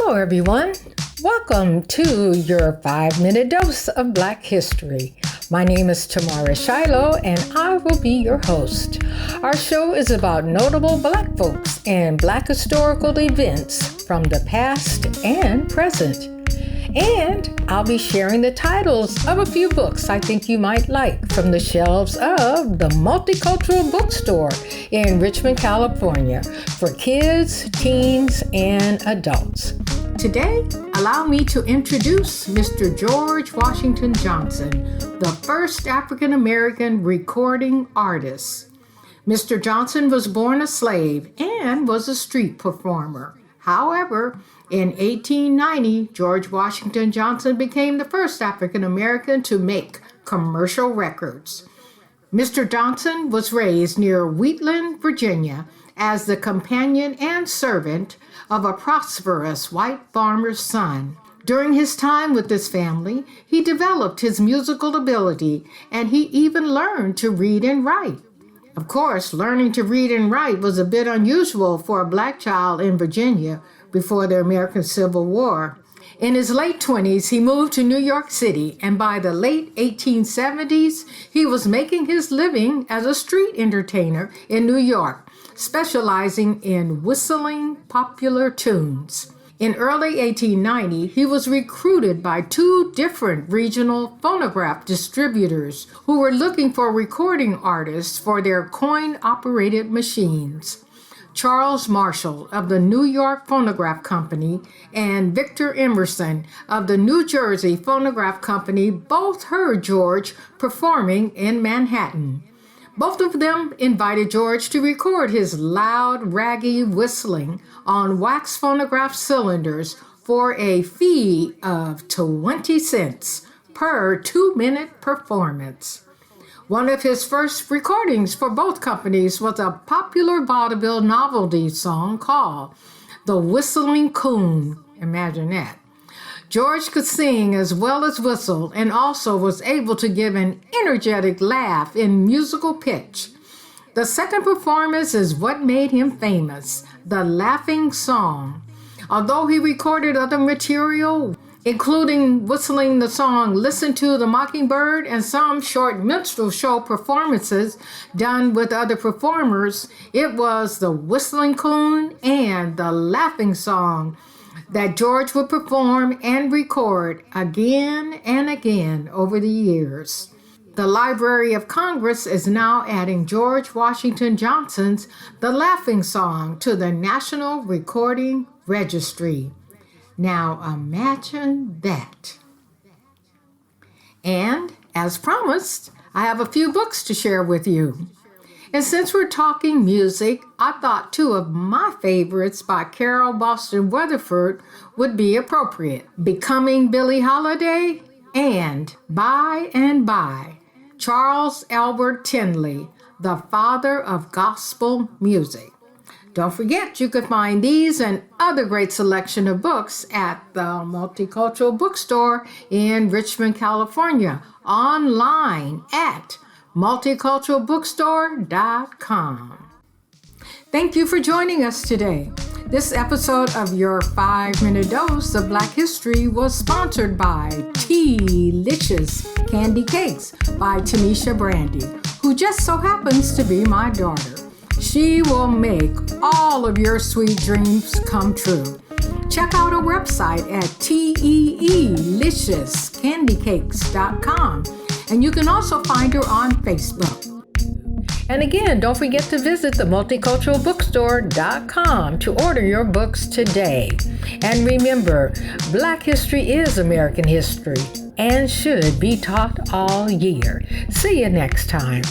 Hello, everyone. Welcome to your 5-minute dose of Black history. My name is Tamara Shiloh, and I will be your host. Our show is about notable Black folks and Black historical events from the past and present. And I'll be sharing the titles of a few books I think you might like from the shelves of the Multicultural Bookstore in Richmond, California, for kids, teens, and adults. Today, allow me to introduce Mr. George Washington Johnson, the first African American recording artist. Mr. Johnson was born a slave and was a street performer. However, in 1890, George Washington Johnson became the first African American to make commercial records. Mr. Johnson was raised near Wheatland, Virginia, as the companion and servant of a prosperous white farmer's son. During his time with this family, he developed his musical ability, and he even learned to read and write. Of course, learning to read and write was a bit unusual for a Black child in Virginia before the American Civil War. In his late 20s, he moved to New York City, and by the late 1870s, he was making his living as a street entertainer in New York, specializing in whistling popular tunes. In early 1890, he was recruited by two different regional phonograph distributors who were looking for recording artists for their coin-operated machines. Charles Marshall of the New York Phonograph Company and Victor Emerson of the New Jersey Phonograph Company both heard George performing in Manhattan. Both of them invited George to record his loud, raggy whistling on wax phonograph cylinders for a fee of 20 cents per 2-minute performance. One of his first recordings for both companies was a popular vaudeville novelty song called The Whistling Coon. Imagine that. George could sing as well as whistle and also was able to give an energetic laugh in musical pitch. The second performance is what made him famous, the laughing song. Although he recorded other material, including whistling the song Listen to the Mockingbird and some short minstrel show performances done with other performers, it was the Whistling Coon and the laughing song that George would perform and record again and again over the years. The Library of Congress is now adding George Washington Johnson's The Laughing Song to the National Recording Registry. Now imagine that. And as promised, I have a few books to share with you. And since we're talking music, I thought two of my favorites by Carol Boston Weatherford would be appropriate. Becoming Billie Holiday and By and By, Charles Albert Tindley, the father of gospel music. Don't forget, you can find these and other great selection of books at the Multicultural Bookstore in Richmond, California, online at multiculturalbookstore.com. Thank you for joining us today. This episode of your 5-minute dose of Black history was sponsored by T-Licious Candy Cakes by Tanisha Brandy, who just so happens to be my daughter. She will make all of your sweet dreams come true. Check out her website at teeliciouscandykcakes.com. And you can also find her on Facebook. And again, don't forget to visit the multiculturalbookstore.com to order your books today. And remember, Black history is American history and should be taught all year. See you next time.